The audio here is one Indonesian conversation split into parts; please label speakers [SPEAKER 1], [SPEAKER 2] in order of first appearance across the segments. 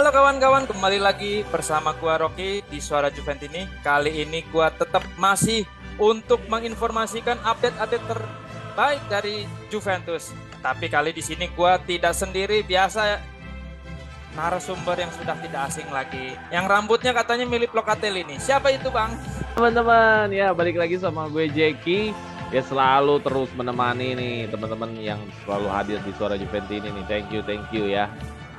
[SPEAKER 1] Halo kawan-kawan, kembali lagi bersama gua Rocky di Suara Juventini. Kali ini gua tetap masih untuk menginformasikan update-update terbaik dari Juventus. Tapi kali di sini gua tidak sendiri, biasa narasumber yang sudah tidak asing lagi. Yang rambutnya katanya mirip Locatelli ini. Siapa itu, Bang?
[SPEAKER 2] Teman-teman, ya balik lagi sama gue Jackie. Ya selalu terus menemani nih teman-teman yang selalu hadir di Suara Juventini nih. Thank you ya.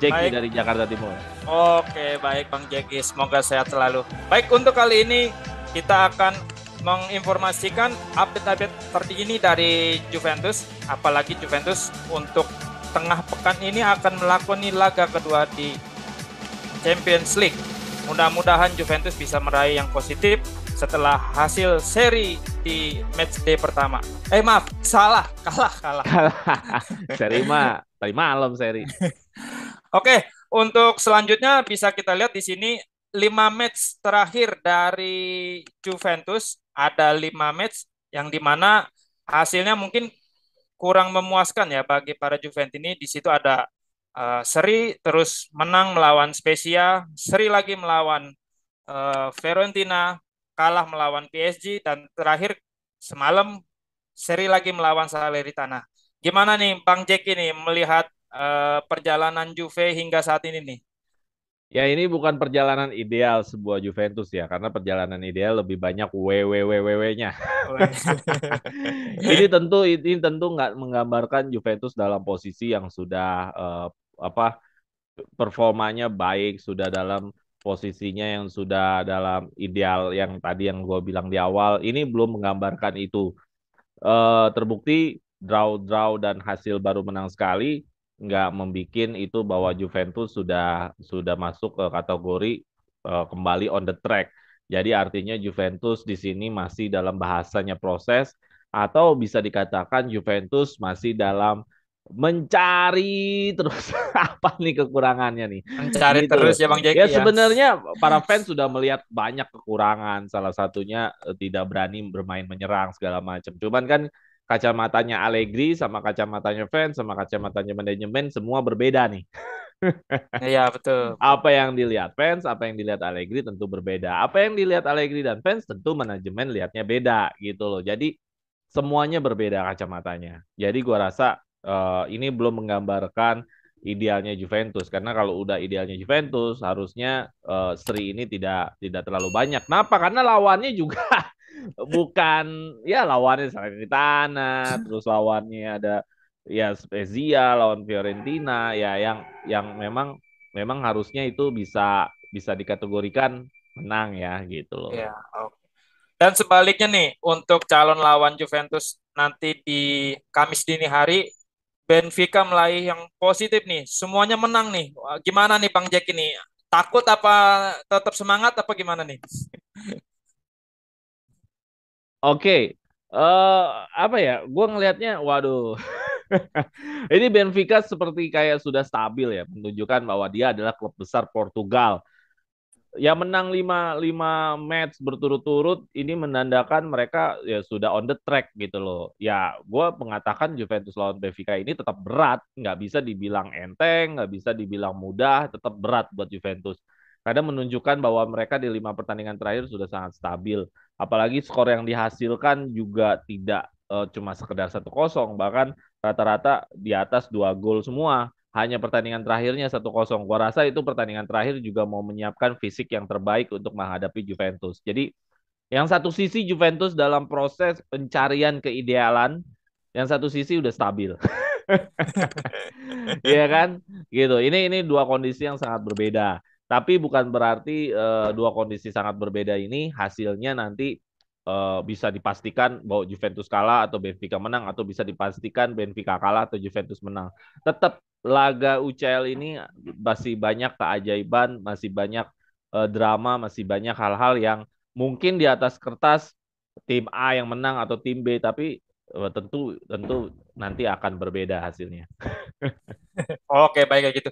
[SPEAKER 2] Jackie
[SPEAKER 1] Baik.
[SPEAKER 2] dari Jakarta Timur.
[SPEAKER 1] Oke, baik Bang Jeki. Semoga sehat selalu. Baik, untuk kali ini kita akan menginformasikan update-update terkini dari Juventus. Apalagi Juventus untuk tengah pekan ini akan melakoni laga kedua di Champions League. Mudah-mudahan Juventus bisa meraih yang positif setelah hasil seri di matchday pertama. Maaf, salah, kalah.
[SPEAKER 2] Seri mah tadi malam seri.
[SPEAKER 1] Oke, untuk selanjutnya bisa kita lihat di sini 5 match terakhir dari Juventus, ada 5 match yang dimana hasilnya mungkin kurang memuaskan ya bagi para Juventini. Di situ ada seri, terus menang melawan Spezia, seri lagi melawan Fiorentina, kalah melawan PSG, dan terakhir semalam seri lagi melawan Salernitana. Gimana nih Bang Jack ini melihat perjalanan Juve hingga saat ini nih?
[SPEAKER 2] Ya ini bukan perjalanan ideal sebuah Juventus ya, karena perjalanan ideal lebih banyak WWWW-nya. Ini tentu nggak menggambarkan Juventus dalam posisi yang sudah apa performanya baik, sudah dalam posisinya yang sudah dalam ideal yang tadi yang gue bilang di awal. Ini belum menggambarkan itu. Terbukti draw-draw dan hasil baru menang sekali nggak membikin itu bahwa Juventus sudah masuk ke kategori kembali on the track. Jadi artinya Juventus di sini masih dalam bahasanya proses atau bisa dikatakan Juventus masih dalam mencari terus apa nih kekurangannya nih
[SPEAKER 1] Mencari
[SPEAKER 2] gitu loh.
[SPEAKER 1] terus ya Bang
[SPEAKER 2] Ya
[SPEAKER 1] Jeki ya.
[SPEAKER 2] sebenarnya para fans sudah melihat banyak kekurangan, salah satunya tidak berani bermain menyerang segala macam. Cuman kan kacamatanya Allegri sama kacamatanya fans sama kacamatanya manajemen semua berbeda nih.
[SPEAKER 1] Iya betul, betul.
[SPEAKER 2] Apa yang dilihat fans, apa yang dilihat Allegri tentu berbeda. Apa yang dilihat Allegri dan fans tentu manajemen lihatnya beda gitu loh. Jadi semuanya berbeda kacamatanya. Jadi gua rasa ini belum menggambarkan idealnya Juventus karena kalau udah idealnya Juventus harusnya seri ini tidak terlalu banyak. Kenapa? Karena lawannya juga bukan ya lawannya Salernitana, terus lawannya ada ya Spezia, lawan Fiorentina ya yang memang harusnya itu bisa bisa dikategorikan menang ya gitu loh.
[SPEAKER 1] Iya, oke. Dan sebaliknya nih, untuk calon lawan Juventus nanti di Kamis dini hari, Benfica meraih yang positif nih. Semuanya menang nih. Wah, gimana nih Bang Jack ini? Takut apa tetap semangat apa gimana nih?
[SPEAKER 2] Oke, eh apa ya? Gue ngelihatnya, waduh, ini Benfica seperti kayak sudah stabil ya, menunjukkan bahwa dia adalah klub besar Portugal. Ya menang lima match berturut-turut ini menandakan mereka ya sudah on the track gitu loh. Ya gue mengatakan Juventus lawan Benfica ini tetap berat, nggak bisa dibilang enteng, nggak bisa dibilang mudah, tetap berat buat Juventus. Karena menunjukkan bahwa mereka di 5 pertandingan terakhir sudah sangat stabil. Apalagi skor yang dihasilkan juga tidak cuma sekedar 1-0, bahkan rata-rata di atas 2 gol semua. Hanya pertandingan terakhirnya 1-0. Gua rasa itu pertandingan terakhir juga mau menyiapkan fisik yang terbaik untuk menghadapi Juventus. Jadi yang satu sisi Juventus dalam proses pencarian keidealan, yang satu sisi udah stabil. Iya kan? Gitu. Ini dua kondisi yang sangat berbeda. Tapi bukan berarti dua kondisi sangat berbeda ini hasilnya nanti bisa dipastikan bahwa Juventus kalah atau Benfica menang atau bisa dipastikan Benfica kalah atau Juventus menang. Tetap laga UCL ini masih banyak keajaiban, masih banyak drama, masih banyak hal-hal yang mungkin di atas kertas tim A yang menang atau tim B, tapi tentu tentu nanti akan berbeda hasilnya.
[SPEAKER 1] Oke, baik kayak gitu.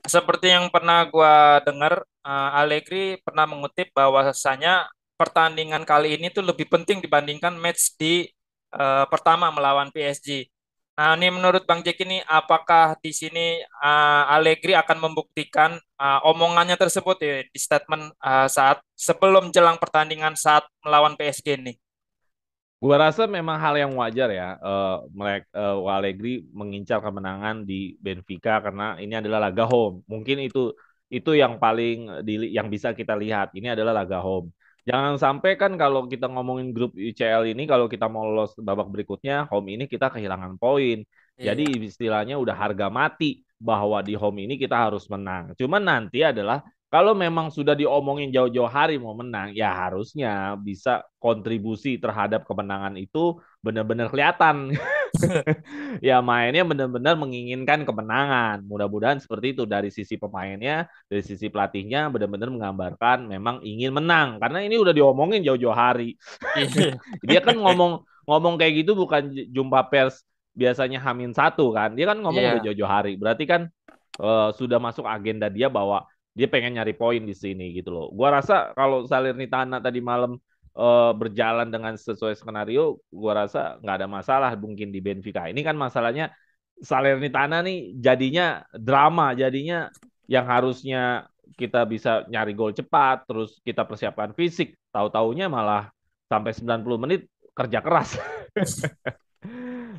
[SPEAKER 1] Seperti yang pernah gua dengar, Allegri pernah mengutip bahwasanya pertandingan kali ini tuh lebih penting dibandingkan match di pertama melawan PSG. Nah, ini menurut Bang Jack ini apakah di sini Allegri akan membuktikan omongannya tersebut ya di statement saat sebelum jelang pertandingan saat melawan PSG nih?
[SPEAKER 2] Gua rasa memang hal yang wajar ya, mereka Allegri mengincar kemenangan di Benfica karena ini adalah laga home. Mungkin itu yang paling yang bisa kita lihat. Ini adalah laga home. Jangan sampai kan kalau kita ngomongin grup UCL ini, kalau kita mau lolos babak berikutnya, home ini kita kehilangan poin. Jadi
[SPEAKER 1] Iya.
[SPEAKER 2] istilahnya udah harga mati bahwa di home ini kita harus menang. Cuman nanti adalah kalau memang sudah diomongin jauh-jauh hari mau menang, ya harusnya bisa kontribusi terhadap kemenangan itu benar-benar kelihatan. Ya mainnya benar-benar menginginkan kemenangan. Mudah-mudahan seperti itu dari sisi pemainnya, dari sisi pelatihnya benar-benar menggambarkan memang ingin menang. Karena ini udah diomongin jauh-jauh hari.
[SPEAKER 1] Iya.
[SPEAKER 2] Dia kan ngomong ngomong kayak gitu bukan jumpa pers biasanya H-1 kan. Dia kan ngomong udah
[SPEAKER 1] Iya.
[SPEAKER 2] jauh-jauh hari. Berarti kan sudah masuk agenda dia bahwa dia pengen nyari poin di sini gitu loh. Gua rasa kalau Salernitana tadi malam berjalan dengan sesuai skenario, gua rasa nggak ada masalah mungkin di Benfica. Ini kan masalahnya Salernitana nih jadinya drama, jadinya yang harusnya kita bisa nyari gol cepat, terus kita persiapkan fisik, tahu-taunya malah sampai 90 menit kerja keras.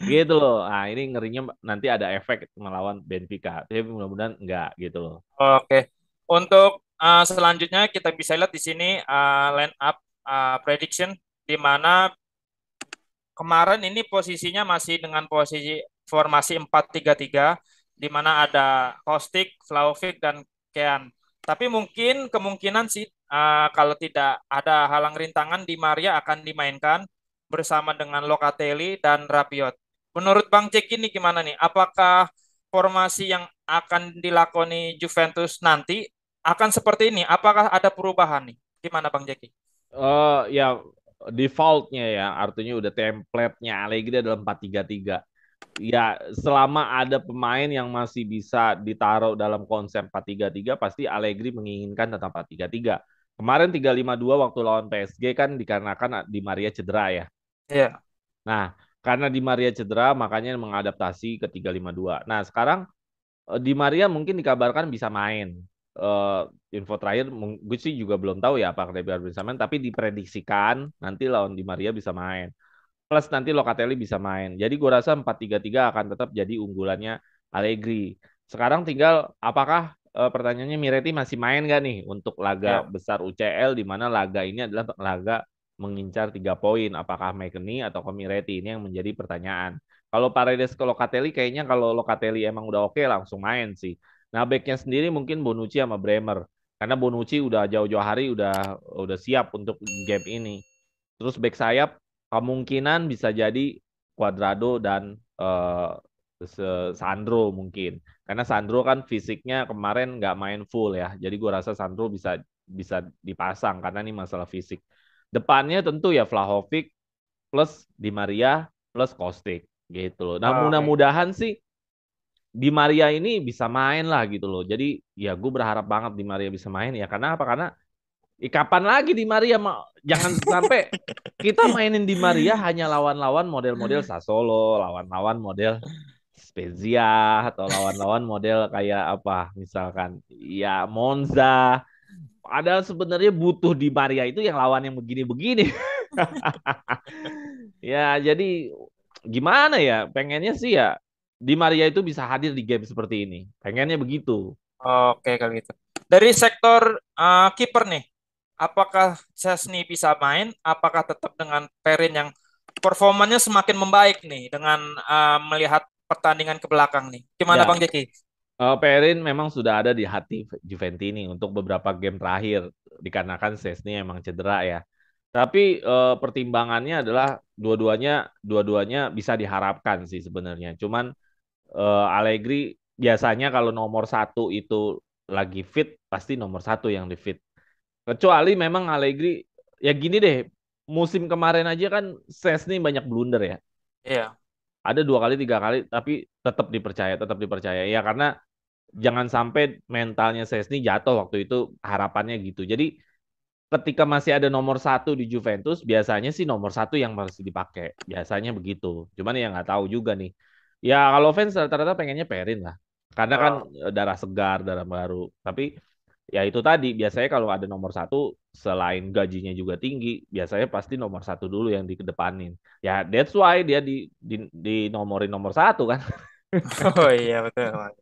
[SPEAKER 2] Gitu loh. Nah, ini ngerinya nanti ada efek melawan Benfica. Tapi mudah-mudahan enggak gitu loh.
[SPEAKER 1] Oke. Untuk selanjutnya kita bisa lihat di sini line up prediction di mana kemarin ini posisinya masih dengan posisi formasi 4-3-3 di mana ada Kostic, Vlahovic dan Kean. Tapi mungkin kemungkinan sih kalau tidak ada halang rintangan Di Maria akan dimainkan bersama dengan Locatelli dan Rabiot. Menurut Bang Cek ini gimana nih? Apakah formasi yang akan dilakoni Juventus nanti akan seperti ini? Apakah ada perubahan nih? Gimana Bang Jeki?
[SPEAKER 2] Ya defaultnya ya, artinya udah template-nya Allegri adalah 4-3-3. Ya, selama ada pemain yang masih bisa ditaruh dalam konsep 4-3-3, pasti Allegri menginginkan tentang 4-3-3. Kemarin 3-5-2 waktu lawan PSG kan dikarenakan Di Maria cedera ya.
[SPEAKER 1] Iya,
[SPEAKER 2] Nah, karena Di Maria cedera makanya mengadaptasi ke 3-5-2. Nah, sekarang Di Maria mungkin dikabarkan bisa main. Eh, Info terakhir, gue sih juga belum tahu ya apakah dia bisa main, tapi diprediksikan nanti lawan Di Maria bisa main. Plus nanti Locatelli bisa main. Jadi gue rasa 4-3-3 akan tetap jadi unggulannya Allegri. Sekarang tinggal apakah pertanyaannya Miretti masih main gak nih untuk laga
[SPEAKER 1] iya.
[SPEAKER 2] besar UCL di mana laga ini adalah laga mengincar 3 poin. Apakah McKennie atau Miretti ini yang menjadi pertanyaan. Kalau Paredes ke Locatelli kayaknya kalau Locatelli emang udah oke langsung main sih. Nah backnya sendiri mungkin Bonucci sama Bremer. Karena Bonucci udah jauh-jauh hari udah siap untuk game ini. Terus back sayap kemungkinan bisa jadi Cuadrado dan Sandro mungkin. Karena Sandro kan fisiknya kemarin nggak main full ya. Jadi gue rasa Sandro bisa bisa dipasang karena ini masalah fisik. Depannya tentu ya Vlahovic plus Di Maria plus Kostic gitu loh. Nah
[SPEAKER 1] Oke.
[SPEAKER 2] mudah-mudahan sih Di Maria ini bisa main lah gitu loh. Jadi ya gue berharap banget Di Maria bisa main ya. Karena apa? Karena kapan lagi Di Maria jangan sampai kita mainin Di Maria hanya lawan-lawan model-model Sassuolo, lawan-lawan model Spezia atau lawan-lawan model kayak apa misalkan ya Monza. Padahal sebenarnya butuh Di Maria itu yang lawan yang begini-begini. Ya jadi gimana ya? Pengennya sih ya Di Maria itu bisa hadir di game seperti ini. Pengennya begitu.
[SPEAKER 1] Oke kalau gitu. Dari sektor kiper nih, apakah Chesney bisa main? Apakah tetap dengan Perin yang performanya semakin membaik nih dengan melihat pertandingan ke belakang nih? Gimana
[SPEAKER 2] Ya,
[SPEAKER 1] Bang Jeki?
[SPEAKER 2] Perin memang sudah ada di hati Juventini untuk beberapa game terakhir dikarenakan Szczesny emang cedera ya. Tapi pertimbangannya adalah dua-duanya bisa diharapkan sih sebenarnya. Cuman Allegri biasanya kalau nomor satu itu lagi fit pasti nomor satu yang di fit. Kecuali memang Allegri ya gini deh, musim kemarin aja kan Szczesny banyak blunder ya.
[SPEAKER 1] Iya.
[SPEAKER 2] Ada 2 kali 3 kali tapi tetap dipercaya ya karena jangan sampai mentalnya Szczesny jatuh waktu itu harapannya gitu. Jadi ketika masih ada nomor satu di Juventus biasanya sih nomor satu yang harus dipakai biasanya begitu. Cuman ya nggak tahu juga nih. Ya kalau fans rata-rata pengennya Perin lah. Karena kan
[SPEAKER 1] Oh,
[SPEAKER 2] darah segar, darah baru. Tapi ya itu tadi, biasanya kalau ada nomor satu, selain gajinya juga tinggi, biasanya pasti nomor satu dulu yang dikedepanin. Ya that's why dia di nomorin nomor satu kan.
[SPEAKER 1] oh iya betul.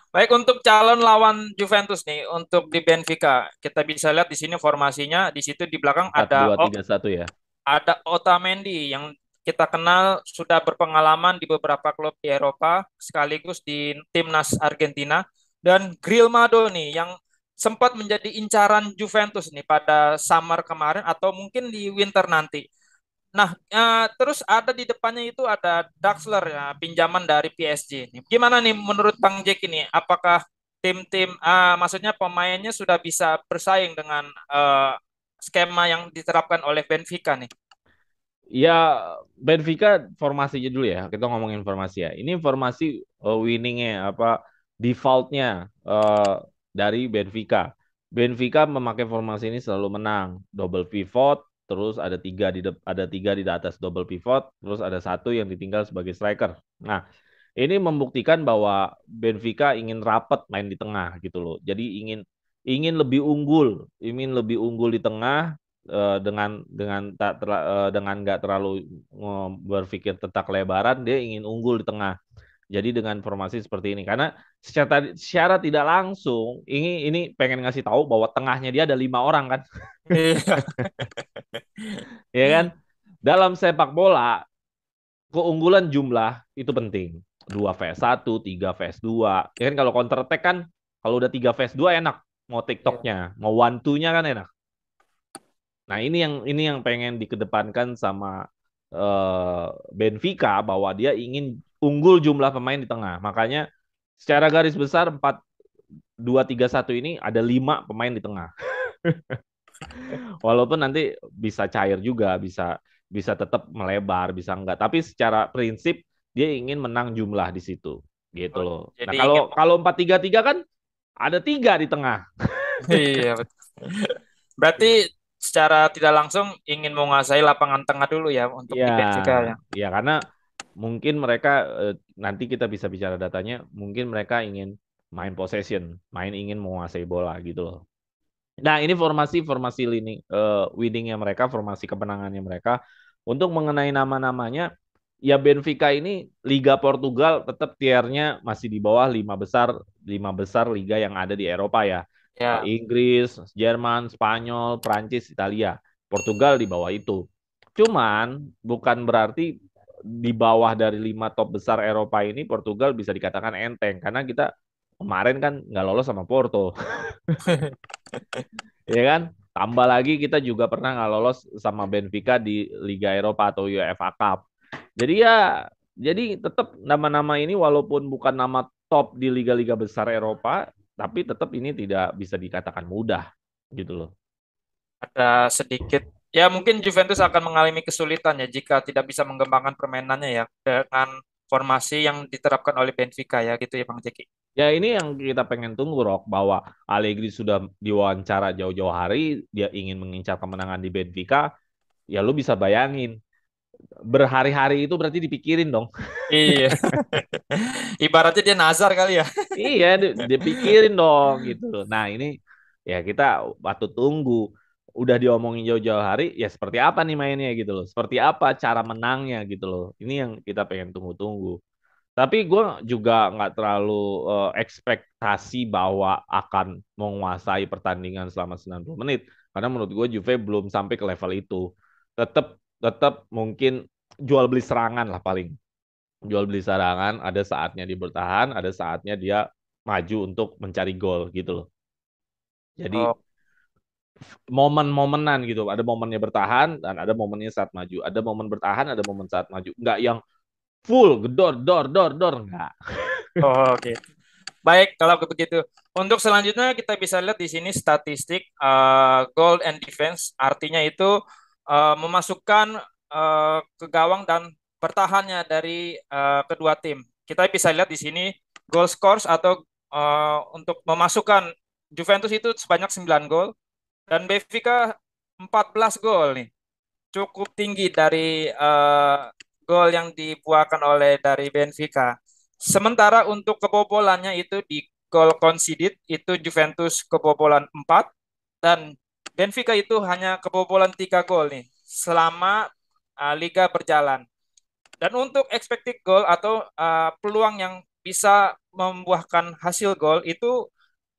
[SPEAKER 1] Baik untuk calon lawan Juventus nih, untuk di Benfica, kita bisa lihat di sini formasinya, di situ di belakang
[SPEAKER 2] Empat dua tiga satu ya.
[SPEAKER 1] ada Otamendi yang kita kenal sudah berpengalaman di beberapa klub di Eropa, sekaligus di timnas Argentina, dan Grilmado nih yang sempat menjadi incaran Juventus nih pada summer kemarin atau mungkin di winter nanti. Nah, terus ada di depannya itu ada Draxler ya, pinjaman dari PSG. Nih. Gimana nih menurut Bang Jack ini? Apakah tim-tim, maksudnya pemainnya sudah bisa bersaing dengan skema yang diterapkan oleh Benfica nih?
[SPEAKER 2] Ya Benfica formasinya dulu ya. Kita ngomongin formasi ya. Ini formasi winningnya apa defaultnya dari Benfica. Benfica memakai formasi ini selalu menang. Double pivot, terus ada tiga di atas double pivot, terus ada satu yang ditinggal sebagai striker. Nah, ini membuktikan bahwa Benfica ingin rapat main di tengah gitu loh. Jadi ingin lebih unggul di tengah dengan nggak terlalu berpikir tentang lebaran, dia ingin unggul di tengah. Jadi dengan formasi seperti ini, karena secara tidak langsung ini pengen ngasih tahu bahwa tengahnya dia ada 5 orang kan,
[SPEAKER 1] Iya.
[SPEAKER 2] ya kan? Dalam sepak bola keunggulan jumlah itu penting. 2 vs 1, 3 vs 2. Ya kan kalau counter attack kan kalau udah 3 vs 2 enak. Mau
[SPEAKER 1] Iya.
[SPEAKER 2] TikToknya, mau one two-nya kan enak. Nah, ini yang pengen dikedepankan sama eh, Benfica bahwa dia ingin unggul jumlah pemain di tengah. Makanya secara garis besar 4-2-3-1 ini ada 5 pemain di tengah. Walaupun nanti bisa cair juga, bisa bisa tetap melebar, bisa enggak. Tapi secara prinsip dia ingin menang jumlah di situ. Gitu
[SPEAKER 1] Oh,
[SPEAKER 2] loh. Nah,
[SPEAKER 1] jadi ingin,
[SPEAKER 2] kalau kalau 4-3-3 kan ada 3 di tengah.
[SPEAKER 1] iya betul. Berarti secara tidak langsung ingin menguasai lapangan tengah dulu ya untuk
[SPEAKER 2] Ya,
[SPEAKER 1] di Benfica ya.
[SPEAKER 2] ya karena mungkin mereka nanti kita bisa bicara datanya, mungkin mereka ingin main possession, ingin menguasai bola gitu loh. Nah, ini formasi lini winningnya mereka, formasi kemenangannya mereka. Untuk mengenai nama-namanya, ya Benfica ini Liga Portugal tetap tiernya masih di bawah 5 besar liga yang ada di Eropa ya.
[SPEAKER 1] Ya,
[SPEAKER 2] Inggris, Jerman, Spanyol, Prancis, Italia. Portugal di bawah itu. Cuman bukan berarti di bawah dari 5 top besar Eropa ini Portugal bisa dikatakan enteng karena kita kemarin kan nggak lolos sama Porto. Ya kan? Tambah lagi kita juga pernah nggak lolos sama Benfica di Liga Eropa atau UEFA Cup. Jadi ya, jadi tetap nama-nama ini walaupun bukan nama top di liga-liga besar Eropa, tapi tetap ini tidak bisa dikatakan mudah gitu loh.
[SPEAKER 1] ada sedikit ya mungkin Juventus akan mengalami kesulitan ya jika tidak bisa mengembangkan permainannya ya dengan formasi yang diterapkan oleh Benfica ya gitu ya Bang Jeki.
[SPEAKER 2] Ya ini yang kita pengen tunggu Rok, bahwa Allegri sudah diwawancara jauh-jauh hari, dia ingin mengincar kemenangan di Benfica, ya lu bisa bayangin berhari-hari itu berarti dipikirin dong.
[SPEAKER 1] Iya. Ibaratnya dia nazar kali ya.
[SPEAKER 2] Iya, dipikirin dong gitu loh. Nah, ini ya kita patut tunggu. Udah diomongin jauh-jauh hari, ya seperti apa nih mainnya gitu loh. Seperti apa cara menangnya gitu loh. Ini yang kita pengen tunggu-tunggu. Tapi gue juga nggak terlalu ekspektasi bahwa akan menguasai pertandingan selama 90 menit. Karena menurut gue Juve belum sampai ke level itu. Tetap tetap mungkin jual beli serangan lah paling. Jual beli serangan, ada saatnya dia bertahan, ada saatnya dia maju untuk mencari gol gitu loh. Jadi
[SPEAKER 1] Oh,
[SPEAKER 2] momen-momenan gitu. Ada momennya bertahan dan ada momennya saat maju. Ada momen bertahan, ada momen saat maju. Nggak yang full gedor, dor, dor, dor. Nggak.
[SPEAKER 1] oh, oke. Baik, kalau begitu. Untuk selanjutnya kita bisa lihat di sini statistik goal and defense, artinya itu memasukkan ke gawang dan bertahannya dari kedua tim. Kita bisa lihat di sini goal scores atau untuk memasukkan Juventus itu sebanyak 9 gol dan Benfica 14 gol nih. Cukup tinggi dari gol yang dibuahkan oleh dari Benfica. Sementara untuk kebobolannya itu di gol conceded itu Juventus kebobolan 4 dan Benfica itu hanya kebobolan 3 gol nih selama liga berjalan. Dan untuk expected goal atau peluang yang bisa membuahkan hasil gol itu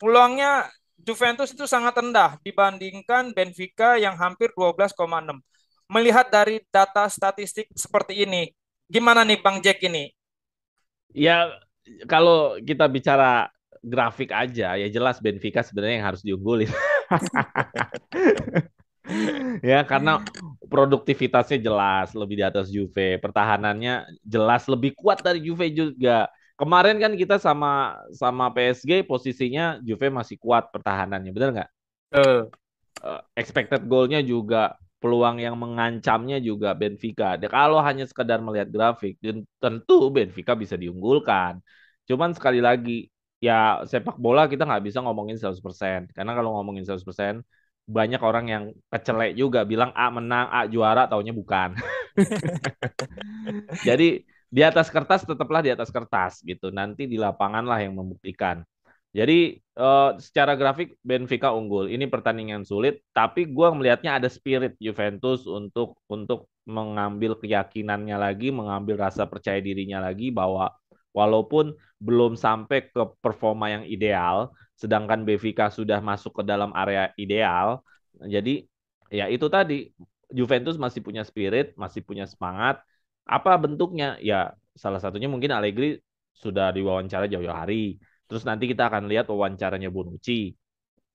[SPEAKER 1] peluangnya Juventus itu sangat rendah dibandingkan Benfica yang hampir 12,6. Melihat dari data statistik seperti ini, gimana nih Bang Jack ini?
[SPEAKER 2] Ya, kalau kita bicara grafik aja, ya jelas Benfica sebenarnya yang harus diunggulin. Ya, karena produktivitasnya jelas lebih di atas Juve, pertahanannya jelas lebih kuat dari Juve juga. Kemarin kan kita sama sama PSG posisinya Juve masih kuat pertahanannya, benar nggak?
[SPEAKER 1] Betul.
[SPEAKER 2] Expected goalnya juga peluang yang mengancamnya juga Benfica. Kalau hanya sekedar melihat grafik, tentu Benfica bisa diunggulkan. Cuman sekali lagi, ya sepak bola kita nggak bisa ngomongin 100%. Karena kalau ngomongin 100%, banyak orang yang kecelek juga bilang A menang, A juara, taunya bukan. Jadi di atas kertas tetaplah di atas kertas gitu. Nanti di lapangan lah yang membuktikan. Jadi secara grafik Benfica unggul. Ini pertandingan sulit, tapi gue melihatnya ada spirit Juventus untuk mengambil keyakinannya lagi, mengambil rasa percaya dirinya lagi bahwa walaupun belum sampai ke performa yang ideal, sedangkan Benfica sudah masuk ke dalam area ideal. Jadi ya itu tadi Juventus masih punya spirit, masih punya semangat. Apa bentuknya? Ya salah satunya mungkin Allegri sudah diwawancara jauh-jauh hari. Terus nanti kita akan lihat wawancaranya Bonucci.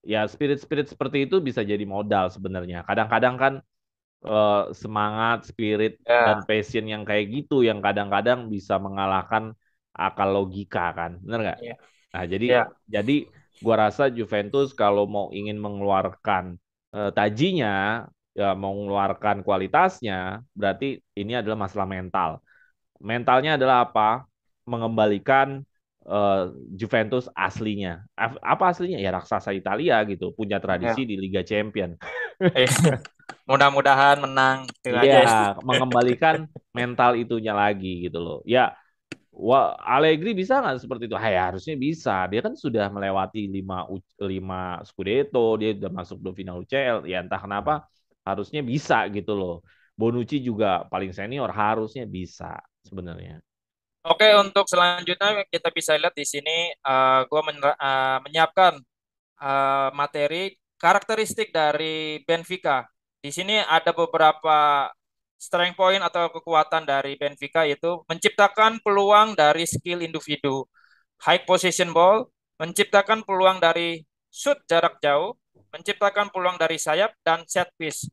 [SPEAKER 2] Ya spirit-spirit seperti itu bisa jadi modal sebenarnya. Kadang-kadang kan semangat, spirit dan
[SPEAKER 1] Ya,
[SPEAKER 2] passion yang kayak gitu yang kadang-kadang bisa mengalahkan akal logika kan. Benar nggak?
[SPEAKER 1] ya,
[SPEAKER 2] Nah, jadi
[SPEAKER 1] ya.
[SPEAKER 2] jadi gua rasa Juventus kalau mau ingin mengeluarkan tajinya, ya mau mengeluarkan kualitasnya, berarti ini adalah masalah mental. Mentalnya adalah apa? Mengembalikan eh, Juventus aslinya. Apa aslinya? Ya raksasa Italia gitu, punya
[SPEAKER 1] Ya.
[SPEAKER 2] tradisi di Liga Champion.
[SPEAKER 1] Eh, mudah-mudahan menang itu
[SPEAKER 2] Iya,
[SPEAKER 1] aja ya.
[SPEAKER 2] mengembalikan mental itunya lagi gitu loh. Ya, Allegri bisa nggak seperti itu? Hai, harusnya bisa. Dia kan sudah melewati lima Scudetto, dia sudah masuk ke final UCL. Ya entah kenapa harusnya bisa gitu loh. Bonucci juga paling senior, harusnya bisa sebenarnya.
[SPEAKER 1] Oke, untuk selanjutnya kita bisa lihat di sini gue menyiapkan materi karakteristik dari Benfica. Di sini ada beberapa strength point atau kekuatan dari Benfica yaitu menciptakan peluang dari skill individu, high possession ball, menciptakan peluang dari shoot jarak jauh, menciptakan peluang dari sayap dan set piece.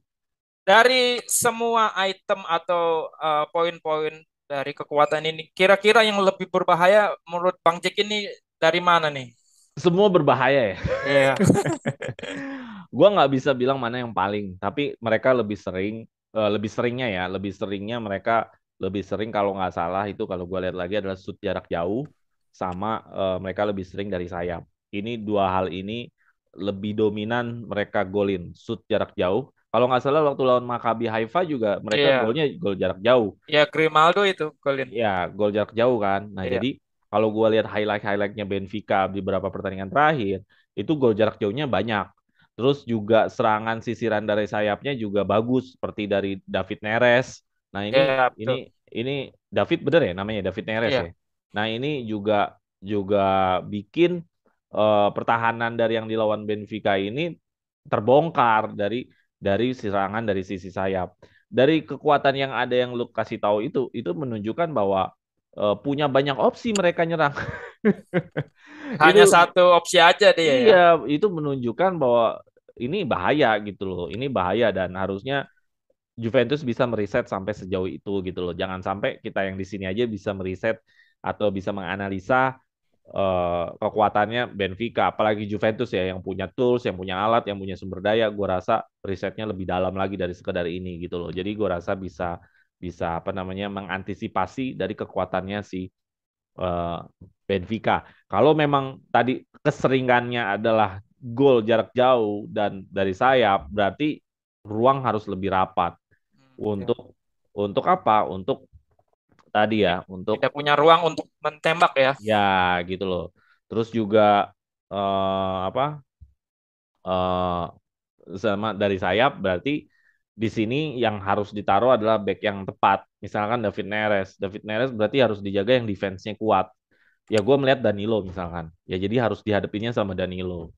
[SPEAKER 1] Dari semua item atau poin-poin dari kekuatan ini, kira-kira yang lebih berbahaya menurut Bang Jack ini dari mana nih?
[SPEAKER 2] Semua berbahaya ya.
[SPEAKER 1] Iya.
[SPEAKER 2] Gua nggak bisa bilang mana yang paling, tapi mereka lebih seringnya ya, lebih seringnya mereka lebih sering kalau nggak salah itu kalau gua lihat lagi adalah shoot jarak jauh sama mereka lebih sering dari sayap. Ini dua hal ini lebih dominan mereka golin shoot jarak jauh. Kalau nggak salah waktu lawan Maccabi Haifa juga mereka
[SPEAKER 1] Iya.
[SPEAKER 2] golnya gol jarak jauh.
[SPEAKER 1] Ya Grimaldo itu golin.
[SPEAKER 2] Ya, gol jarak jauh kan. Nah,
[SPEAKER 1] Iya.
[SPEAKER 2] jadi kalau gue lihat highlightnya Benfica di beberapa pertandingan terakhir, itu gol jarak jauhnya banyak. Terus juga serangan sisiran dari sayapnya juga bagus, seperti dari David Neres. Nah, ini
[SPEAKER 1] Iya
[SPEAKER 2] ini
[SPEAKER 1] betul.
[SPEAKER 2] ini David bener ya namanya David Neres ya.
[SPEAKER 1] Iya.
[SPEAKER 2] Nah, ini juga bikin pertahanan dari yang dilawan Benfica ini terbongkar dari serangan dari sisi sayap. Dari kekuatan yang ada yang lu kasih tahu itu menunjukkan bahwa punya banyak opsi mereka nyerang.
[SPEAKER 1] Hanya
[SPEAKER 2] Itu
[SPEAKER 1] satu opsi aja dia ya.
[SPEAKER 2] iya, itu menunjukkan bahwa ini bahaya gitu loh. Ini bahaya dan harusnya Juventus bisa meriset sampai sejauh itu gitu loh. Jangan sampai kita yang di sini aja bisa meriset atau bisa menganalisa kekuatannya Benfica, apalagi Juventus ya yang punya tools, yang punya alat, yang punya sumber daya. Gue rasa risetnya lebih dalam lagi dari sekedar ini gitu loh. Jadi gue rasa bisa bisa apa namanya mengantisipasi dari kekuatannya si eh, Benfica. Kalau memang tadi keseringannya adalah gol jarak jauh dan dari sayap, berarti ruang harus lebih rapat
[SPEAKER 1] Ya.
[SPEAKER 2] untuk apa? Untuk tadi ya untuk
[SPEAKER 1] Tidak punya ruang untuk menembak ya.
[SPEAKER 2] ya gitu loh. Terus juga apa eh sama dari sayap berarti di sini yang harus ditaruh adalah back yang tepat. Misalkan David Neres. David Neres berarti harus dijaga yang defense-nya kuat. Ya gue melihat Danilo misalkan. Ya jadi harus dihadapinnya sama Danilo.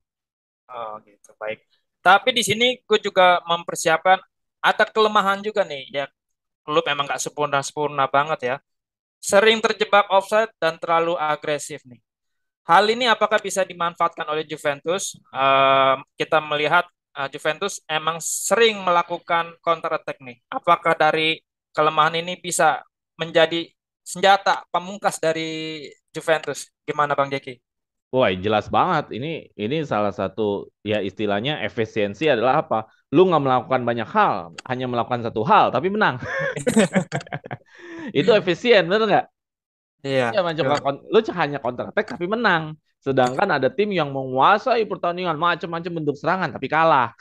[SPEAKER 1] Oh gitu, baik. Tapi di sini gue juga mempersiapkan ada kelemahan juga nih. Ya, klub emang nggak sempurna-sempurna banget ya. Sering terjebak offside dan terlalu agresif nih. Hal ini apakah bisa dimanfaatkan oleh Juventus? Kita melihat Juventus emang sering melakukan counter attack nih. Apakah dari kelemahan ini bisa menjadi senjata pamungkas dari Juventus? Gimana Bang Jeki?
[SPEAKER 2] Wah, jelas banget. Ini salah satu ya istilahnya efisiensi adalah apa? Lu nggak melakukan banyak hal, hanya melakukan satu hal tapi menang. Itu efisien, bener nggak?
[SPEAKER 1] Iya,
[SPEAKER 2] Ya,
[SPEAKER 1] betul.
[SPEAKER 2] lu hanya counter attack tapi menang. Sedangkan ada tim yang menguasai pertandingan macam-macam bentuk serangan tapi kalah.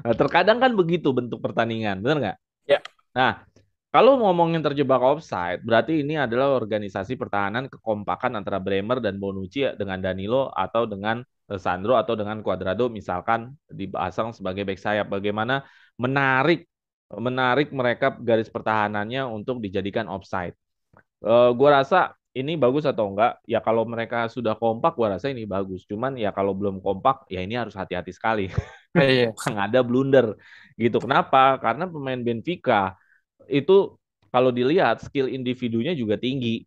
[SPEAKER 2] Nah, terkadang kan begitu bentuk pertandingan, bener nggak?
[SPEAKER 1] Ya.
[SPEAKER 2] Nah, kalau ngomongin terjebak offside, berarti ini adalah organisasi pertahanan kekompakan antara Bremer dan Bonucci dengan Danilo atau dengan Sandro atau dengan Cuadrado misalkan dipasang sebagai back sayap. Bagaimana menarik menarik mereka garis pertahanannya untuk dijadikan offside. Gua rasa ini bagus atau enggak? Ya kalau mereka sudah kompak, gua rasa ini bagus. Cuman ya kalau belum kompak, ya ini harus hati-hati sekali.
[SPEAKER 1] Iya.
[SPEAKER 2] Yang ada blunder gitu. Kenapa? Karena pemain Benfica itu kalau dilihat skill individunya juga tinggi.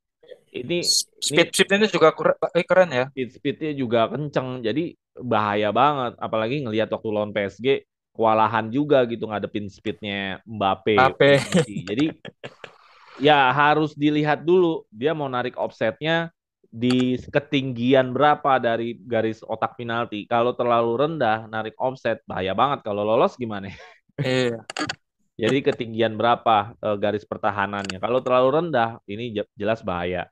[SPEAKER 2] Ini ini
[SPEAKER 1] Speed ini juga keren ya.
[SPEAKER 2] speednya juga kenceng. Jadi bahaya banget. Apalagi ngelihat waktu lawan PSG kewalahan juga gitu ngadepin speednya Mbappe,
[SPEAKER 1] Mbappe.
[SPEAKER 2] Messi. Jadi ya harus dilihat dulu dia mau narik offsetnya di ketinggian berapa dari garis otak penalti. Kalau terlalu rendah narik offset bahaya banget. Kalau lolos gimana?
[SPEAKER 1] Iya.
[SPEAKER 2] Jadi ketinggian berapa garis pertahanannya. Kalau terlalu rendah ini jelas bahaya.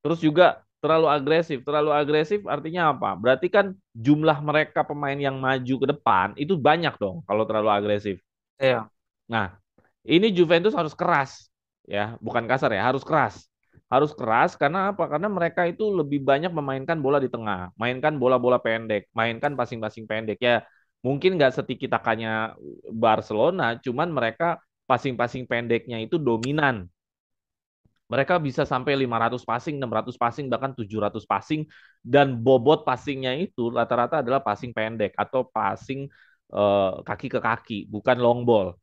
[SPEAKER 2] Terus juga terlalu agresif. Terlalu agresif artinya apa? Berarti kan jumlah mereka pemain yang maju ke depan itu banyak dong kalau terlalu agresif.
[SPEAKER 1] Iya.
[SPEAKER 2] Nah, ini Juventus harus keras, ya, bukan kasar ya, harus keras. Harus keras karena apa? Karena mereka itu lebih banyak memainkan bola di tengah, mainkan bola-bola pendek, mainkan passing-passing pendek. Ya, mungkin nggak setiki-takanya Barcelona, cuman mereka passing-passing pendeknya itu dominan. Mereka bisa sampai 500 passing, 600 passing, bahkan 700 passing. Dan bobot passingnya itu rata-rata adalah passing pendek atau passing kaki ke kaki, bukan long ball,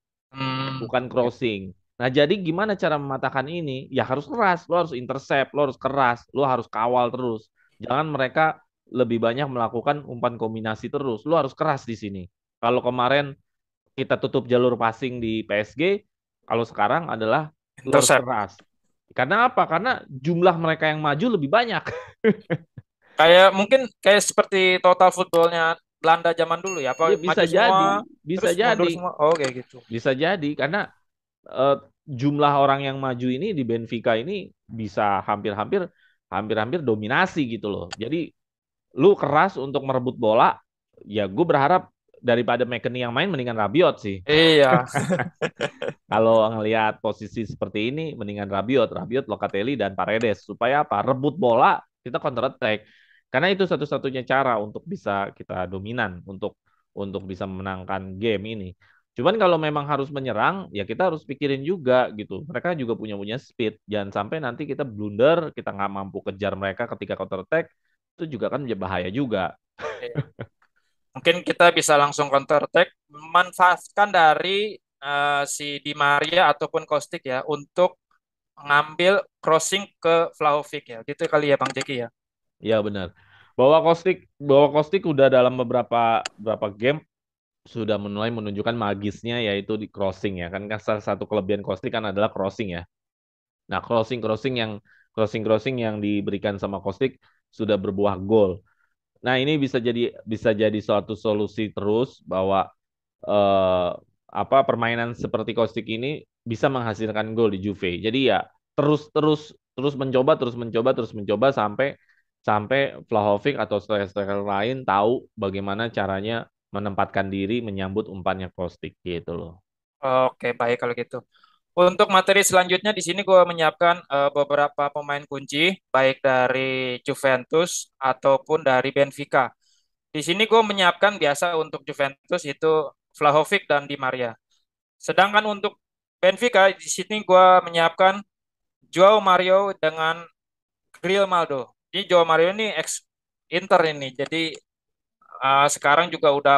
[SPEAKER 2] bukan
[SPEAKER 1] Oke.
[SPEAKER 2] crossing. Nah, jadi gimana cara mematahkan ini? Ya harus keras, lo harus intercept, lo harus keras, lo harus kawal terus. Jangan mereka lebih banyak melakukan umpan kombinasi terus. Lo harus keras di sini. Kalau kemarin kita tutup jalur passing di PSG, kalau sekarang adalah lo harus
[SPEAKER 1] Intercept.
[SPEAKER 2] keras. Karena apa? Karena jumlah mereka yang maju lebih banyak.
[SPEAKER 1] Kayak mungkin kayak seperti total footballnya Belanda zaman dulu ya. Apa
[SPEAKER 2] Ya bisa
[SPEAKER 1] maju semua
[SPEAKER 2] jadi, bisa
[SPEAKER 1] terus
[SPEAKER 2] jadi,
[SPEAKER 1] mundur semua. Oh kayak gitu.
[SPEAKER 2] bisa jadi karena eh, jumlah orang yang maju ini di Benfica ini bisa hampir-hampir dominasi gitu loh. Jadi lu keras untuk merebut bola, ya gue berharap daripada McKennie yang main mendingan Rabiot sih.
[SPEAKER 1] Iya.
[SPEAKER 2] Kalau ngelihat posisi seperti ini mendingan Rabiot, Locatelli dan Paredes supaya apa? Rebut bola, kita counter attack. Karena itu satu-satunya cara untuk bisa kita dominan untuk bisa memenangkan game ini. Cuman kalau memang harus menyerang, ya kita harus pikirin juga gitu. Mereka juga punya speed. Jangan sampai nanti kita blunder, kita nggak mampu kejar mereka ketika counter attack, itu juga kan bahaya juga.
[SPEAKER 1] Iya. Mungkin kita bisa langsung counter attack, memanfaatkan dari si Di Maria ataupun Kostik ya untuk ngambil crossing ke Vlahovic ya. Gitu kali ya Bang Jeki ya.
[SPEAKER 2] Iya benar. Bawa Kostik udah dalam beberapa game sudah mulai menunjukkan magisnya yaitu di crossing ya kan salah satu kelebihan Kostik kan adalah crossing ya. Nah crossing crossing yang diberikan sama Kostik sudah berbuah gol. Nah ini bisa jadi suatu solusi terus bahwa eh, apa permainan seperti Kostik ini bisa menghasilkan gol di Juve. Jadi ya terus terus terus mencoba terus mencoba sampai sampai Vlahovic atau striker lain tahu bagaimana caranya menempatkan diri menyambut umpannya Kostik gitu loh.
[SPEAKER 1] Oke, baik kalau gitu. Untuk materi selanjutnya di sini gue menyiapkan beberapa pemain kunci baik dari Juventus ataupun dari Benfica. Di sini gue menyiapkan biasa untuk Juventus itu Vlahovic dan Di Maria. Sedangkan untuk Benfica di sini gue menyiapkan Joao Mario dengan Grimaldo. Ini Joao Mario ini ex Inter ini. Jadi sekarang juga udah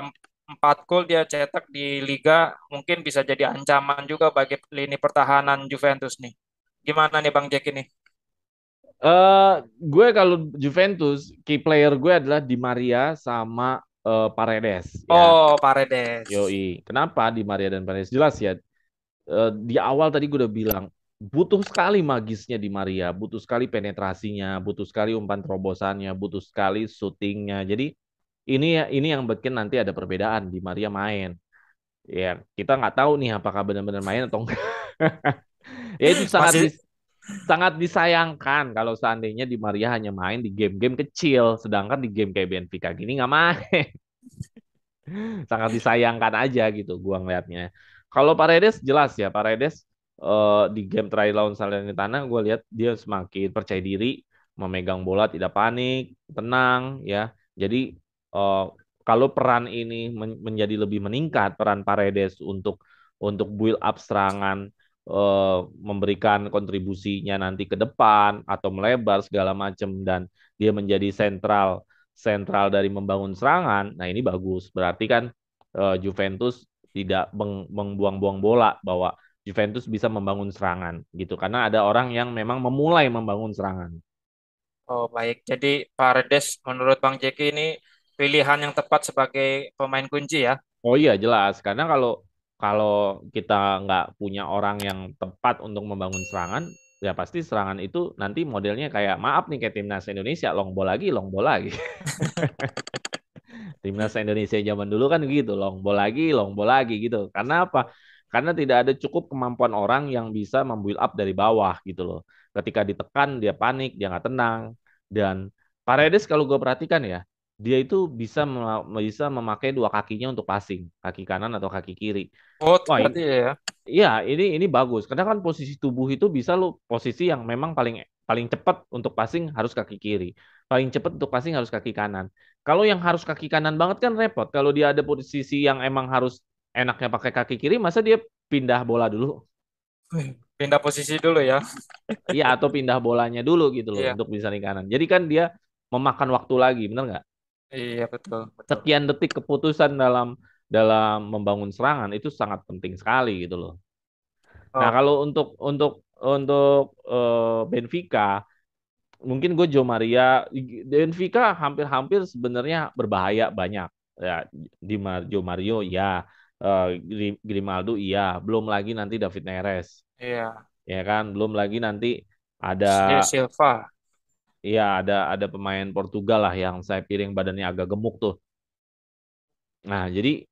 [SPEAKER 1] 4 gol dia cetak di Liga. Mungkin bisa jadi ancaman juga bagi lini pertahanan Juventus nih. Gimana nih Bang Jack ini?
[SPEAKER 2] eh gue kalau Juventus, key player gue adalah Di Maria sama Paredes ya.
[SPEAKER 1] Oh, Paredes.
[SPEAKER 2] Yoi. Kenapa Di Maria dan Paredes? Jelas ya. Di awal tadi gue udah bilang butuh sekali magisnya Di Maria, butuh sekali penetrasinya, butuh sekali umpan terobosannya, butuh sekali syutingnya. Jadi ini yang bikin nanti ada perbedaan Di Maria main. Ya, kita nggak tahu nih apakah benar-benar main atau enggak. Ya itu
[SPEAKER 1] Masih
[SPEAKER 2] sangat disayangkan kalau seandainya Di Maria hanya main di game-game kecil, sedangkan di game kayak Benfica gini nggak main. Sangat disayangkan aja gitu gua ngelihatnya. Kalau Paredes jelas ya, Paredes di game terakhir lawan Salernitana gue lihat dia semakin percaya diri, memegang bola tidak panik, tenang ya. Jadi eh, kalau peran ini menjadi lebih meningkat, peran Paredes untuk build up serangan, memberikan kontribusinya nanti ke depan atau melebar segala macam, dan dia menjadi sentral sentral dari membangun serangan. Nah, ini bagus. Berarti kan Juventus tidak membuang-buang bola, bahwa Juventus bisa membangun serangan gitu. Karena ada orang yang memang memulai membangun serangan.
[SPEAKER 1] Oh, baik. Jadi Paredes menurut Bang Jeki ini pilihan yang tepat sebagai pemain kunci ya.
[SPEAKER 2] Oh iya jelas, karena kalau kalau kita nggak punya orang yang tepat untuk membangun serangan, ya pasti serangan itu nanti modelnya kayak maaf nih kayak timnas Indonesia, long ball lagi. Timnas Indonesia zaman dulu kan gitu, long ball lagi gitu. Karena apa? Karena tidak ada cukup kemampuan orang yang bisa membuild up dari bawah gitu loh. Ketika ditekan dia panik, dia nggak tenang. Dan Paredes kalau gue perhatikan ya, dia itu bisa memakai dua kakinya untuk passing, kaki kanan atau kaki kiri.
[SPEAKER 1] Oh,
[SPEAKER 2] Wah,
[SPEAKER 1] berarti ya.
[SPEAKER 2] iya, ini bagus karena kan posisi tubuh itu bisa lo posisi yang memang paling paling cepat untuk passing harus kaki kiri, paling cepat untuk passing harus kaki kanan. Kalau yang harus kaki kanan banget kan repot. Kalau dia ada posisi yang emang harus enaknya pakai kaki kiri, masa dia pindah bola dulu?
[SPEAKER 1] Pindah posisi dulu ya.
[SPEAKER 2] Iya, atau pindah bolanya dulu gitu loh
[SPEAKER 1] Iya,
[SPEAKER 2] untuk bisa di kanan. Jadi kan dia memakan waktu lagi, bener nggak?
[SPEAKER 1] iya betul, betul.
[SPEAKER 2] Sekian detik keputusan dalam dalam membangun serangan itu sangat penting sekali gitu loh. Nah,
[SPEAKER 1] Oh,
[SPEAKER 2] kalau untuk Benfica, mungkin gue Joe Maria. Benfica hampir-hampir sebenarnya berbahaya banyak. Ya, Joe Mario ya, Grimaldo iya, belum lagi nanti David Neres,
[SPEAKER 1] iya.
[SPEAKER 2] ya kan, belum lagi nanti ada
[SPEAKER 1] Silva.
[SPEAKER 2] ya ada pemain Portugal lah yang saya piring badannya agak gemuk tuh. Nah, jadi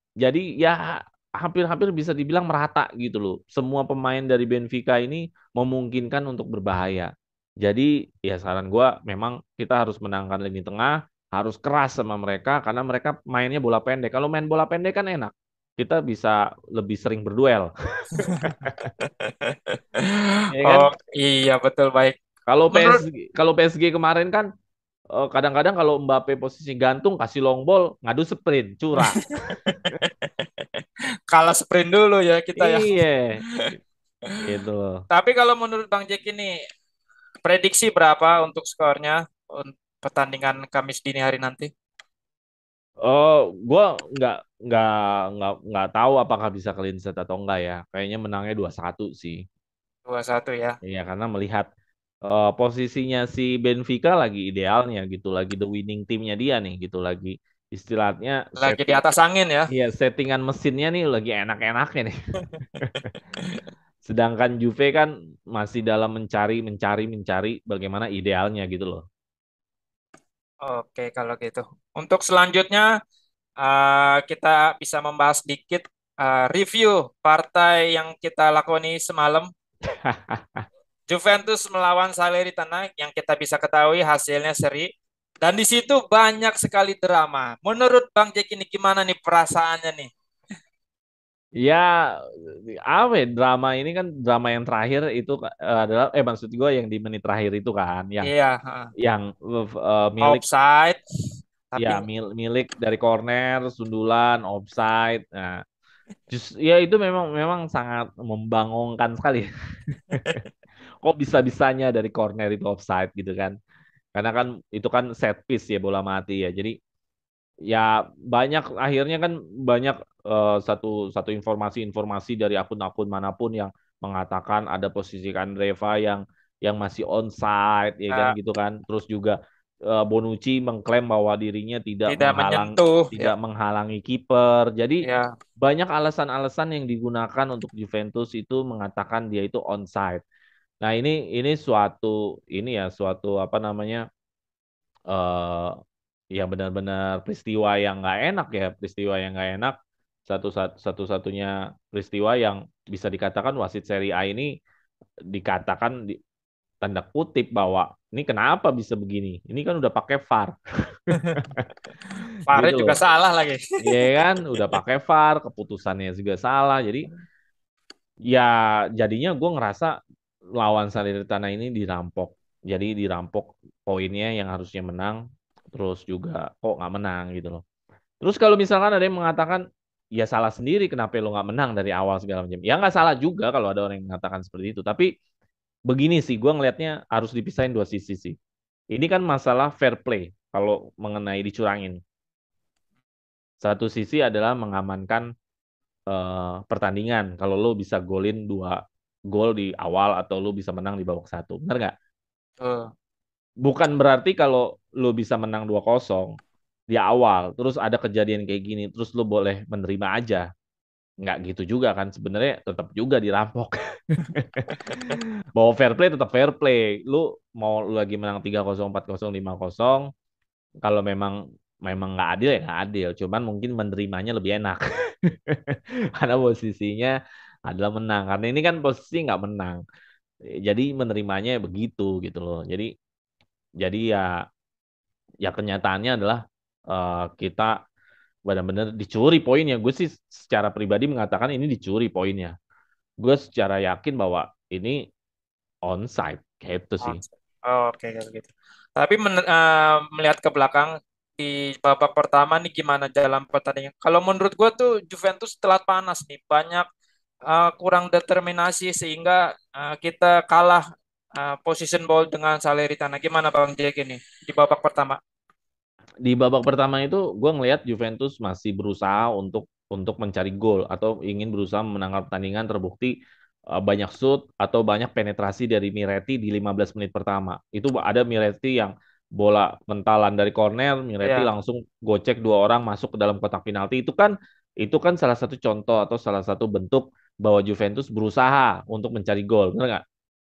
[SPEAKER 2] ya hampir-hampir bisa dibilang merata gitu loh. Semua pemain dari Benfica ini memungkinkan untuk berbahaya. Jadi ya saran gue memang kita harus menangkan lini tengah, harus keras sama mereka karena mereka mainnya bola pendek. Kalau main bola pendek kan enak. Kita bisa lebih sering berduel, ya kan?
[SPEAKER 1] Oh, iya betul baik.
[SPEAKER 2] Kalau
[SPEAKER 1] Menurut
[SPEAKER 2] PSG kemarin kan kadang-kadang kalau Mbappe posisi gantung kasih long ball, ngadu sprint, curang.
[SPEAKER 1] kalah sprint dulu ya kita ya.
[SPEAKER 2] Iya, gitu.
[SPEAKER 1] Tapi kalau menurut Bang Jack ini prediksi berapa untuk skornya untuk pertandingan Kamis dini hari nanti?
[SPEAKER 2] Oh, gue nggak nggak nggak tahu apakah bisa clean set atau enggak ya. Kayaknya menangnya 2-1 sih.
[SPEAKER 1] 2-1 ya.
[SPEAKER 2] Iya, karena melihat posisinya si Benfica lagi idealnya gitu, lagi the winning teamnya dia nih gitu, lagi istilahnya
[SPEAKER 1] Lagi di atas angin ya.
[SPEAKER 2] iya settingan mesinnya nih lagi enak-enaknya nih. Sedangkan Juve kan masih dalam mencari bagaimana idealnya gitu loh.
[SPEAKER 1] Oke, kalau gitu. Untuk selanjutnya kita bisa membahas sedikit review partai yang kita lakoni semalam. Juventus melawan Salernitana yang kita bisa ketahui hasilnya seri. Dan di situ banyak sekali drama. Menurut Bang Jack ini gimana nih perasaannya nih?
[SPEAKER 2] Ya, apa ya, drama ini kan drama yang terakhir itu adalah maksud gue yang di menit terakhir itu kan
[SPEAKER 1] Iya, heeh.
[SPEAKER 2] yang milik
[SPEAKER 1] Offside,
[SPEAKER 2] ya
[SPEAKER 1] tapi
[SPEAKER 2] milik dari corner, sundulan, offside. Nah, ya itu memang memang sangat membangongkan sekali. Kok bisa-bisanya dari corner itu offside gitu kan? Karena kan itu kan set piece ya, bola mati ya. Jadi ya banyak akhirnya kan banyak satu satu informasi-informasi dari akun-akun manapun yang mengatakan ada posisi Kandreva yang masih onside ya kan
[SPEAKER 1] eh,
[SPEAKER 2] gitu kan. Terus juga Bonucci mengklaim bahwa dirinya
[SPEAKER 1] tidak menyentuh, ya,
[SPEAKER 2] tidak menghalangi kiper. Jadi
[SPEAKER 1] ya.
[SPEAKER 2] banyak alasan-alasan yang digunakan untuk Juventus itu mengatakan dia itu onside. Nah, ini suatu apa namanya eh yang benar-benar peristiwa yang nggak enak ya, peristiwa yang nggak enak. Satu-satunya peristiwa yang bisa dikatakan wasit Serie A ini dikatakan tanda kutip bahwa ini kenapa bisa begini? Ini kan udah pakai VAR,
[SPEAKER 1] VAR
[SPEAKER 2] gitu loh.
[SPEAKER 1] juga salah lagi.
[SPEAKER 2] Iya kan, udah pakai VAR, keputusannya juga salah. Jadi ya jadinya gue ngerasa lawan Salernitana ini dirampok. Jadi dirampok poinnya yang harusnya menang, terus juga kok nggak menang gitu loh. Terus kalau misalkan ada yang mengatakan ya salah sendiri kenapa lo nggak menang dari awal segala macam. Ya nggak salah juga kalau ada orang yang mengatakan seperti itu. Tapi begini sih, gue ngelihatnya harus dipisahin dua sisi sih. Ini kan masalah fair play kalau mengenai dicurangin. Satu sisi adalah mengamankan pertandingan. Kalau lo bisa golin dua gol di awal atau lo bisa menang di babak satu, benar nggak?
[SPEAKER 1] Tuh.
[SPEAKER 2] Bukan berarti kalau lo bisa menang 2-0 di awal, terus ada kejadian kayak gini, terus lo boleh menerima aja. Nggak gitu juga kan, sebenarnya tetap juga dirampok. Bahwa fair play tetap fair play. Mau lu lagi menang 3-0, 4-0, 5-0, kalau memang memang nggak adil ya nggak adil. Cuman mungkin menerimanya lebih enak. Karena posisinya adalah menang. Karena ini kan posisi nggak menang. Jadi menerimanya begitu gitu loh. Jadi ya kenyataannya adalah kita benar-benar dicuri poinnya. Gue sih secara pribadi mengatakan ini dicuri poinnya. Gue secara yakin bahwa ini onside kayak itu sih.
[SPEAKER 1] Oke, kalau gitu. Tapi melihat ke belakang di babak pertama nih gimana jalan pertandingan? Kalau menurut gue tuh Juventus telat panas nih, banyak kurang determinasi sehingga kita kalah position ball dengan Salernitana. Gimana Bang Jack ini di babak pertama?
[SPEAKER 2] Di babak pertama itu gue ngelihat Juventus masih berusaha untuk mencari gol atau ingin berusaha memenangkan pertandingan, terbukti banyak shoot atau banyak penetrasi dari Miretti di 15 menit pertama. Itu ada Miretti yang bola mentalan dari corner, Miretti
[SPEAKER 1] Ya,
[SPEAKER 2] langsung gocek dua orang masuk ke dalam kotak penalti. Itu kan salah satu contoh atau salah satu bentuk bahwa Juventus berusaha untuk mencari gol, benar nggak?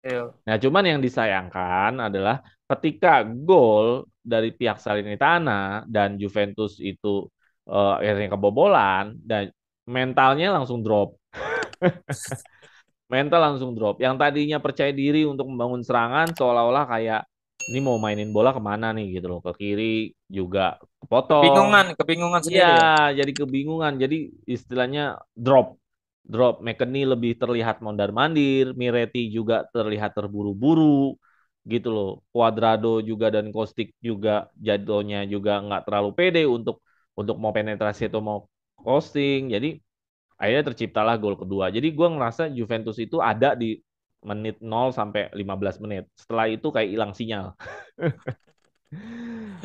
[SPEAKER 1] iya.
[SPEAKER 2] Nah, cuman yang disayangkan adalah ketika gol dari pihak Salernitana dan Juventus itu akhirnya kebobolan dan mentalnya langsung drop. Mental langsung drop. Yang tadinya percaya diri untuk membangun serangan seolah-olah kayak ini mau mainin bola kemana nih gitu loh. Ke kiri juga kepotong.
[SPEAKER 1] Kebingungan
[SPEAKER 2] Iya,
[SPEAKER 1] sendiri ya.
[SPEAKER 2] jadi kebingungan. Jadi istilahnya drop. Drop. McKennie lebih terlihat mondar-mandir. Miretti juga terlihat terburu-buru. Gitu loh. Cuadrado juga dan Kostic juga jadwalnya juga nggak terlalu pede untuk mau penetrasi atau mau crossing. Jadi akhirnya terciptalah gol kedua. Jadi gue ngerasa Juventus itu ada di menit 0 sampai 15 menit. Setelah itu kayak hilang sinyal.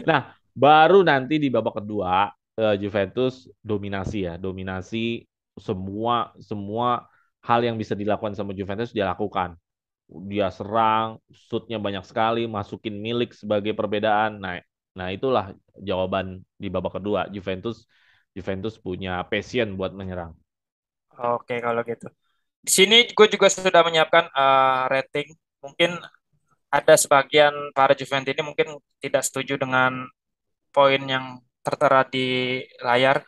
[SPEAKER 2] Nah, baru nanti di babak kedua Juventus dominasi ya, dominasi semua semua hal yang bisa dilakukan sama Juventus dia lakukan. Dia serang, shootnya banyak sekali, masukin Milik sebagai perbedaan. Nah itulah jawaban di babak kedua. Juventus punya passion buat menyerang.
[SPEAKER 1] Oke, kalau gitu. Di sini gue juga sudah menyiapkan rating. Mungkin ada sebagian para Juventus ini mungkin tidak setuju dengan poin yang tertera di layar.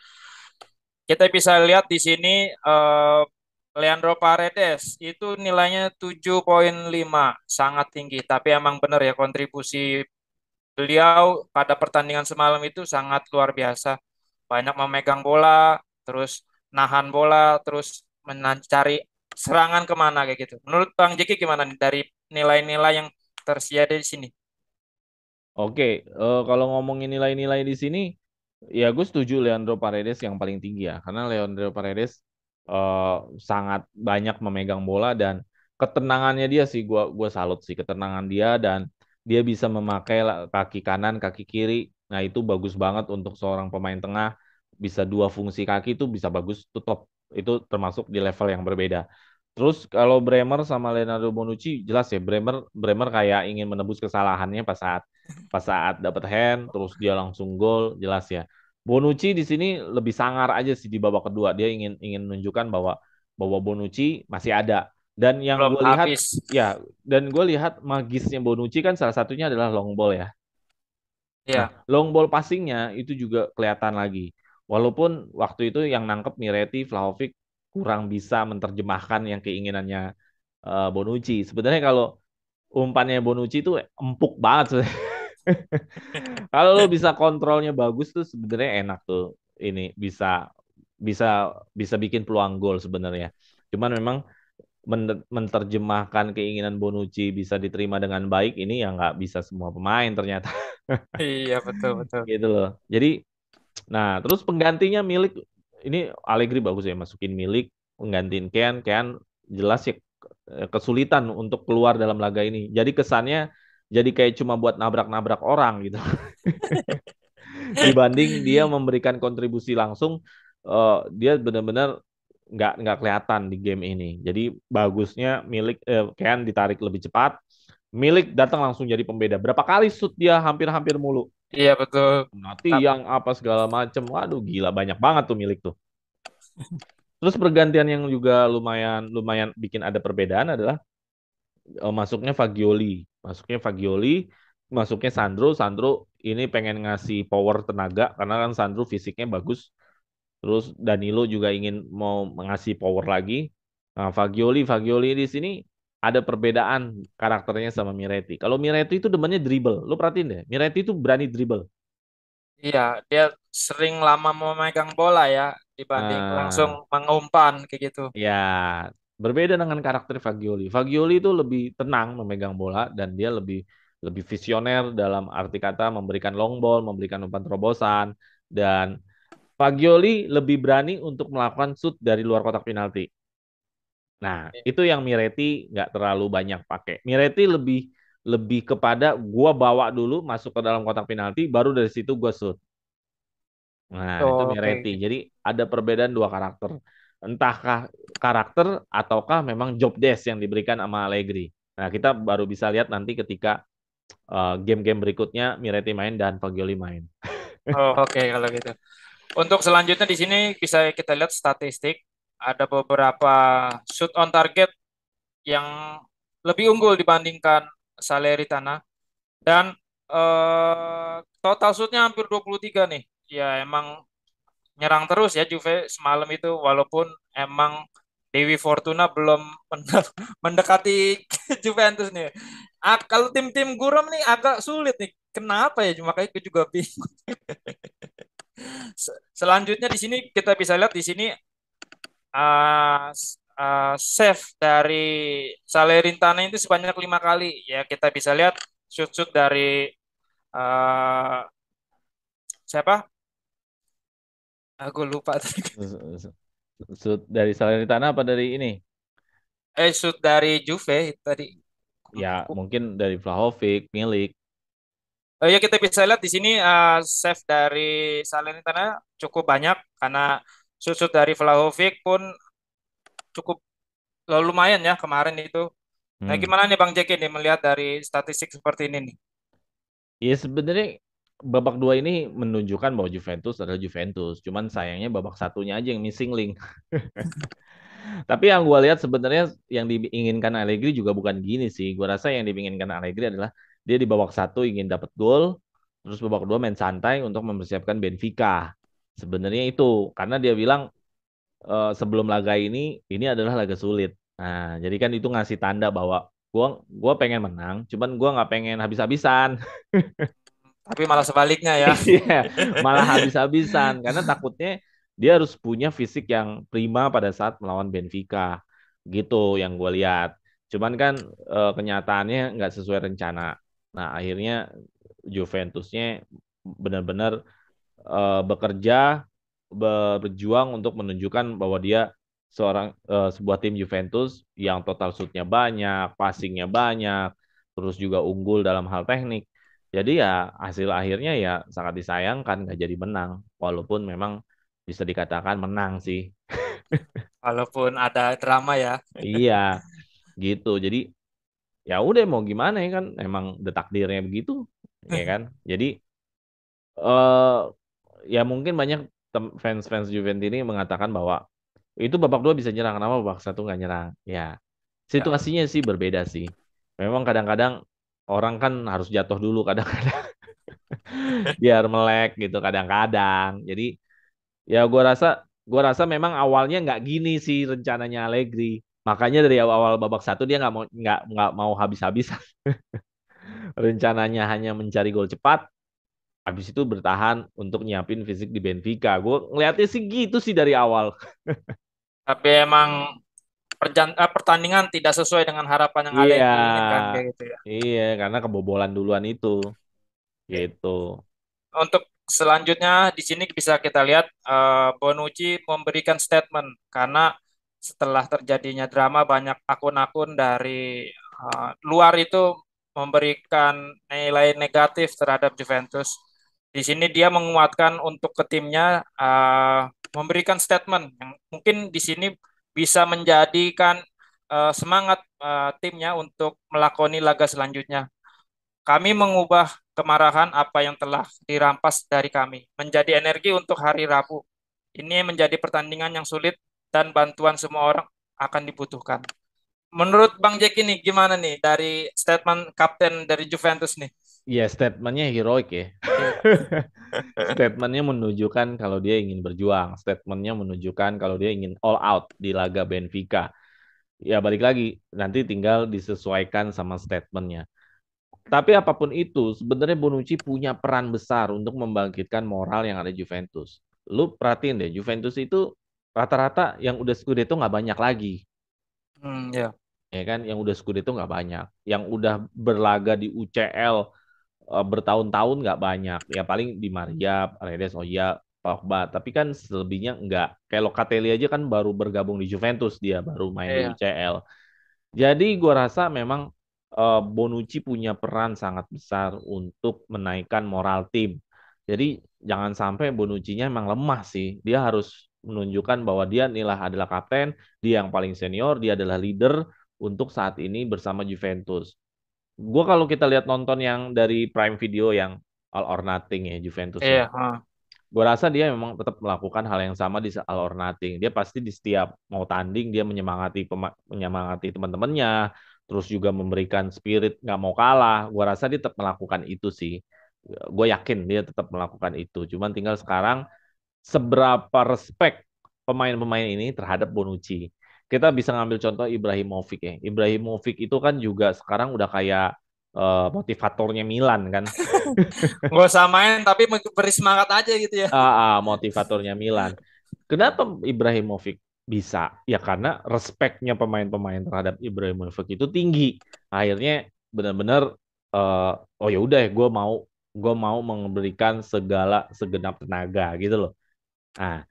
[SPEAKER 1] Kita bisa lihat di sini Leandro Paredes itu nilainya 7,5, sangat tinggi. Tapi emang benar ya kontribusi beliau pada pertandingan semalam itu sangat luar biasa. Banyak memegang bola, terus nahan bola terus mencari serangan kemana kayak gitu. Menurut Bang Jeki gimana nih dari nilai-nilai yang tersedia di sini?
[SPEAKER 2] Oke, kalau ngomongin nilai-nilai di sini, ya gue setuju Leandro Paredes yang paling tinggi ya, karena Leandro Paredes eh, sangat banyak memegang bola dan ketenangannya dia sih, gua salut sih ketenangan dia dan dia bisa memakai kaki kanan, kaki kiri. Nah itu bagus banget untuk seorang pemain tengah, bisa dua fungsi kaki itu bisa bagus, itu top, itu termasuk di level yang berbeda. Terus kalau Bremer sama Leonardo Bonucci jelas ya Bremer kayak ingin menebus kesalahannya pas saat dapat hand terus dia langsung gol jelas ya. Bonucci di sini lebih sangar aja sih di babak kedua. Dia ingin ingin menunjukkan bahwa bahwa Bonucci masih ada. Dan yang
[SPEAKER 1] Belum
[SPEAKER 2] gue lihat
[SPEAKER 1] habis.
[SPEAKER 2] ya dan gue lihat magisnya Bonucci kan salah satunya adalah long ball ya. Nah,
[SPEAKER 1] Ya,
[SPEAKER 2] long ball passingnya itu juga kelihatan lagi. Walaupun waktu itu yang nangkep Miretti, Vlahovic kurang bisa menerjemahkan yang keinginannya Bonucci. Sebenarnya kalau umpannya Bonucci itu empuk banget sebenarnya. Kalau lo bisa kontrolnya bagus tuh sebenarnya enak tuh ini bisa bisa bisa bikin peluang gol sebenarnya. Cuman memang menerjemahkan keinginan Bonucci bisa diterima dengan baik ini ya nggak bisa semua pemain ternyata
[SPEAKER 1] iya betul betul.
[SPEAKER 2] gitu loh. Jadi nah terus penggantinya Milik ini Allegri bagus ya masukin Milik penggantiin Kean jelas ya kesulitan untuk keluar dalam laga ini. Jadi kesannya jadi kayak cuma buat nabrak-nabrak orang gitu. Dibanding dia memberikan kontribusi langsung dia benar-benar nggak kelihatan di game ini. Jadi bagusnya Milik Kean ditarik lebih cepat, Milik datang langsung jadi pembeda. Berapa kali shoot dia hampir-hampir mulu.
[SPEAKER 1] Iya betul.
[SPEAKER 2] Nanti
[SPEAKER 1] Tap-
[SPEAKER 2] yang apa segala macem. Waduh gila banyak banget tuh Milik tuh. Terus pergantian yang juga lumayan lumayan bikin ada perbedaan adalah masuknya Fagioli. Masuknya Fagioli, masuknya Sandro. Sandro ini pengen ngasih power tenaga karena kan Sandro fisiknya bagus. Terus Danilo juga ingin mau mengasih power lagi. Nah, Fagioli di sini ada perbedaan karakternya sama Miretti. Kalau Miretti itu demennya dribble. Lo perhatiin deh, Miretti itu berani dribble.
[SPEAKER 1] Iya, dia sering lama memegang bola ya dibanding langsung
[SPEAKER 2] Nah,
[SPEAKER 1] mengumpan kayak gitu.
[SPEAKER 2] ya berbeda dengan karakter Fagioli. Fagioli itu lebih tenang memegang bola dan dia lebih lebih visioner dalam arti kata memberikan long ball, memberikan umpan terobosan dan Fagioli lebih berani untuk melakukan shoot dari luar kotak penalti. Nah, itu yang Miretti nggak terlalu banyak pakai. Miretti lebih lebih kepada gua bawa dulu masuk ke dalam kotak penalti, baru dari situ gua shoot. Nah, itu
[SPEAKER 1] Oh,
[SPEAKER 2] Miretti.
[SPEAKER 1] oke.
[SPEAKER 2] Jadi ada perbedaan dua karakter. Entahkah karakter ataukah memang job desk yang diberikan sama Allegri. Nah, kita baru bisa lihat nanti ketika game-game berikutnya Miretti main dan Fagioli main.
[SPEAKER 1] Oh, oke kalau gitu. Untuk selanjutnya di sini bisa kita lihat statistik. Ada beberapa shoot on target yang lebih unggul dibandingkan Salernitana dan total shootnya hampir 23 nih. Ya emang nyerang terus ya Juve semalam itu walaupun emang Dewi Fortuna belum mendekati Juventus nih. Ah, kalau tim-tim Guram nih agak sulit nih. Kenapa ya? Makanya aku juga bingung. Selanjutnya di sini kita bisa lihat di sini save dari Salernitana itu sebanyak 5 kali. Ya kita bisa lihat shoot-shoot dari uh, siapa? Aku lupa tadi.
[SPEAKER 2] Shoot dari Salernitana apa dari ini?
[SPEAKER 1] Shoot dari Juve tadi.
[SPEAKER 2] Ya, mungkin dari Vlahovic, Milik.
[SPEAKER 1] Oh ya kita bisa lihat di sini save dari Salernitana cukup banyak karena shoot dari Vlahovic pun cukup lumayan ya kemarin itu. Nah
[SPEAKER 2] Hmm.
[SPEAKER 1] gimana nih Bang Jeki nih melihat dari statistik seperti ini nih?
[SPEAKER 2] Ya sebenarnya babak dua ini menunjukkan bahwa Juventus adalah Juventus. Cuman sayangnya babak satunya aja yang missing link. Tapi yang gue lihat sebenarnya yang diinginkan Allegri juga bukan gini sih. Gue rasa yang diinginkan Allegri adalah dia di babak satu ingin dapat gol, terus babak kedua main santai untuk mempersiapkan Benfica. Sebenarnya itu karena dia bilang sebelum laga ini adalah laga sulit. Nah, jadi kan itu ngasih tanda bahwa gua pengen menang, cuman gua nggak pengen habis-habisan.
[SPEAKER 1] Tapi malah sebaliknya ya.
[SPEAKER 2] Iya, malah habis-habisan karena takutnya dia harus punya fisik yang prima pada saat melawan Benfica. Gitu yang gue lihat. Cuman kan kenyataannya nggak sesuai rencana. Nah, akhirnya Juventusnya benar-benar bekerja, berjuang untuk menunjukkan bahwa dia sebuah tim Juventus yang total shootnya banyak, passingnya banyak, terus juga unggul dalam hal teknik. Jadi ya hasil akhirnya ya sangat disayangkan nggak jadi menang, walaupun memang bisa dikatakan menang sih.
[SPEAKER 1] Walaupun ada drama ya.
[SPEAKER 2] Iya, gitu. Jadi ya udah mau gimana ya kan, emang udah takdirnya begitu, ya kan. Jadi eh ya mungkin banyak fans-fans Juventus ini mengatakan bahwa itu babak dua bisa nyerang, kenapa babak satu nggak nyerang? Ya,
[SPEAKER 1] Ya.
[SPEAKER 2] situasinya sih berbeda sih. Memang kadang-kadang orang kan harus jatuh dulu kadang-kadang biar melek gitu kadang-kadang. Jadi ya gua rasa memang awalnya nggak gini sih rencananya Allegri. Makanya dari awal babak satu dia nggak mau habis-habisan. Rencananya hanya mencari gol cepat, habis itu bertahan untuk nyiapin fisik di Benfica. Gue ngeliatnya sih gitu sih dari awal.
[SPEAKER 1] Tapi emang pertandingan tidak sesuai dengan harapan yang
[SPEAKER 2] Iya,
[SPEAKER 1] Allegri inginkan kayak gitu ya.
[SPEAKER 2] iya karena kebobolan duluan itu,
[SPEAKER 1] Oke.
[SPEAKER 2] gitu.
[SPEAKER 1] Untuk selanjutnya di sini bisa kita lihat Bonucci memberikan statement karena setelah terjadinya drama banyak akun-akun dari luar itu memberikan nilai negatif terhadap Juventus. Di sini dia menguatkan untuk ke timnya memberikan statement yang mungkin di sini bisa menjadikan semangat timnya untuk melakoni laga selanjutnya. Kami mengubah kemarahan apa yang telah dirampas dari kami menjadi energi untuk hari Rabu. Ini menjadi pertandingan yang sulit dan bantuan semua orang akan dibutuhkan. Menurut Bang Jack ini gimana nih dari statement kapten dari Juventus nih?
[SPEAKER 2] Iya, statementnya heroik ya.
[SPEAKER 1] Iya.
[SPEAKER 2] Statementnya menunjukkan kalau dia ingin berjuang. Statementnya menunjukkan kalau dia ingin all out di laga Benfica. Ya balik lagi, nanti tinggal disesuaikan sama statementnya. Tapi apapun itu, sebenarnya Bonucci punya peran besar untuk membangkitkan moral yang ada di Juventus. Lu perhatiin deh, Juventus itu rata-rata yang udah Scudetto nggak banyak lagi,
[SPEAKER 1] Ya.
[SPEAKER 2] ya kan? Yang udah Scudetto nggak banyak, yang udah berlaga di UCL bertahun-tahun nggak banyak. Ya paling di Maria, Paredes, oh iya, Pogba. Tapi kan selebihnya nggak. Kayak Locatelli aja kan baru bergabung di Juventus, dia baru main di
[SPEAKER 1] Iya.
[SPEAKER 2] UCL. Jadi gue rasa memang Bonucci punya peran sangat besar untuk menaikkan moral tim. Jadi jangan sampai Bonucci-nya memang lemah sih. Dia harus menunjukkan bahwa dia inilah adalah kapten, dia yang paling senior, dia adalah leader untuk saat ini bersama Juventus. Gue kalau kita lihat nonton yang dari Prime Video yang All or Nothing ya Juventusnya.
[SPEAKER 1] Iya.
[SPEAKER 2] Gue rasa dia memang tetap melakukan hal yang sama di All or Nothing. Dia pasti di setiap mau tanding dia menyemangati teman-temannya, terus juga memberikan spirit nggak mau kalah. Gue rasa dia tetap melakukan itu sih. Gue yakin dia tetap melakukan itu. Cuman tinggal sekarang seberapa respect pemain-pemain ini terhadap Bonucci. Kita bisa ngambil contoh Ibrahimovic ya. Ibrahimovic itu kan juga sekarang udah kayak motivatornya Milan kan.
[SPEAKER 1] Nggak usah main tapi beri semangat aja gitu ya.
[SPEAKER 2] Motivatornya Milan. Kenapa Ibrahimovic bisa? Ya karena respeknya pemain-pemain terhadap Ibrahimovic itu tinggi. Akhirnya benar-benar oh ya udah gue mau memberikan segala segenap tenaga gitu loh. Nah,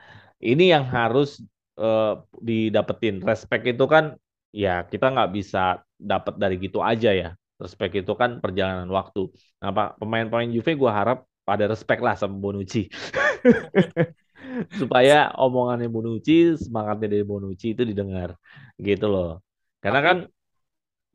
[SPEAKER 2] ini yang harus eh, didapetin. Respect itu kan ya kita nggak bisa dapat dari gitu aja ya. Respect itu kan perjalanan waktu. Nah, pemain-pemain Juve gue harap pada respect lah sama Bonucci. Supaya omongannya Bonucci, semangatnya dari Bonucci itu didengar. Gitu loh. Karena kan
[SPEAKER 1] Tapi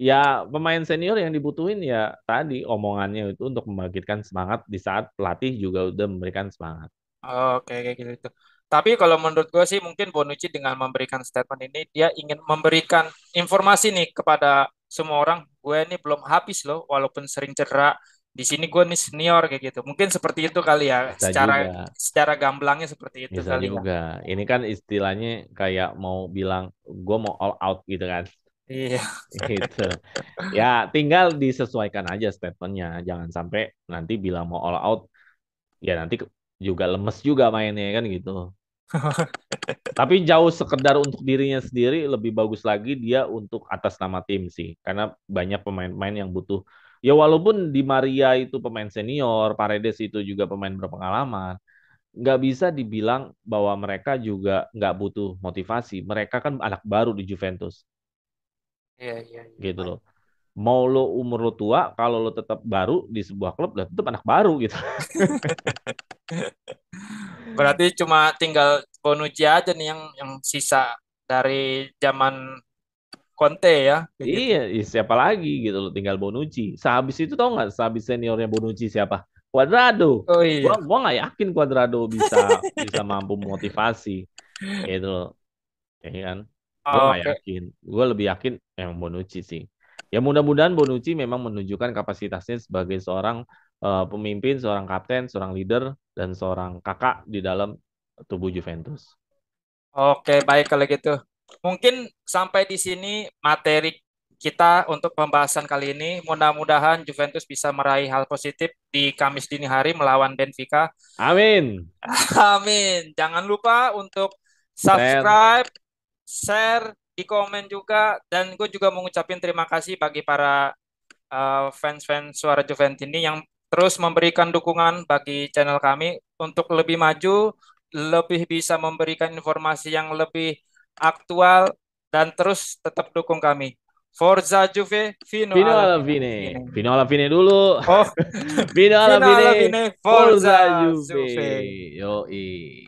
[SPEAKER 2] ya pemain senior yang dibutuhin ya tadi omongannya itu untuk membangkitkan semangat di saat pelatih juga udah memberikan semangat.
[SPEAKER 1] oke kayak gitu itu. Tapi kalau menurut gue sih mungkin Bonucci dengan memberikan statement ini dia ingin memberikan informasi nih kepada semua orang. Gue ini belum habis loh, walaupun sering cedera. Di sini gue nih senior kayak gitu. Mungkin seperti itu kali ya.
[SPEAKER 2] Bisa
[SPEAKER 1] Secara
[SPEAKER 2] juga.
[SPEAKER 1] secara gamblangnya seperti itu
[SPEAKER 2] Bisa
[SPEAKER 1] kali ya.
[SPEAKER 2] juga. Ini kan istilahnya kayak mau bilang gue mau all out gitu kan.
[SPEAKER 1] Iya.
[SPEAKER 2] Gitu. Ya tinggal disesuaikan aja statementnya. Jangan sampai nanti bilang mau all out, ya nanti juga lemes juga mainnya kan gitu. Tapi jauh sekedar untuk dirinya sendiri lebih bagus lagi dia untuk atas nama tim sih. Karena banyak pemain-pemain yang butuh. Ya walaupun Di Maria itu pemain senior, Paredes itu juga pemain berpengalaman, nggak bisa dibilang bahwa mereka juga nggak butuh motivasi. Mereka kan anak baru di Juventus,
[SPEAKER 1] Iya, iya, iya.
[SPEAKER 2] gitu
[SPEAKER 1] Baik.
[SPEAKER 2] loh. Mau lo umur lo tua, kalau lo tetap baru di sebuah klub, lo tetap anak baru gitu.
[SPEAKER 1] Berarti cuma tinggal Bonucci aja nih yang sisa dari zaman Conte ya, kayak gitu.
[SPEAKER 2] Iya, siapa lagi gitu loh, tinggal Bonucci. Sehabis itu tau nggak, sehabis seniornya Bonucci siapa? Cuadrado.
[SPEAKER 1] Oh
[SPEAKER 2] Gua
[SPEAKER 1] iya.
[SPEAKER 2] gua nggak yakin Cuadrado bisa bisa mampu motivasi, gitu loh, ya kan? Gua nggak
[SPEAKER 1] Oke.
[SPEAKER 2] yakin. Gua lebih yakin memang Bonucci sih. Ya mudah-mudahan Bonucci memang menunjukkan kapasitasnya sebagai seorang pemimpin, seorang kapten, seorang leader, dan seorang kakak di dalam tubuh Juventus.
[SPEAKER 1] Oke, baik kalau gitu. Mungkin sampai di sini materi kita untuk pembahasan kali ini. Mudah-mudahan Juventus bisa meraih hal positif di Kamis dini hari melawan Benfica.
[SPEAKER 2] Amin.
[SPEAKER 1] Amin. Jangan lupa untuk
[SPEAKER 2] Share.
[SPEAKER 1] subscribe, share, di komen juga. Dan gue juga mengucapkan terima kasih bagi para fans-fans Suara Juventus ini yang terus memberikan dukungan bagi channel kami untuk lebih maju, lebih bisa memberikan informasi yang lebih aktual dan terus tetap dukung kami. Forza Juve, Fino
[SPEAKER 2] Vino
[SPEAKER 1] alla
[SPEAKER 2] alla
[SPEAKER 1] fine.
[SPEAKER 2] fine. Vino alla fine dulu.
[SPEAKER 1] Oh,
[SPEAKER 2] Fino alla
[SPEAKER 1] Fino alla
[SPEAKER 2] fine.
[SPEAKER 1] fine,
[SPEAKER 2] Forza
[SPEAKER 1] Forza
[SPEAKER 2] Juve.
[SPEAKER 1] Juve.
[SPEAKER 2] Yoi.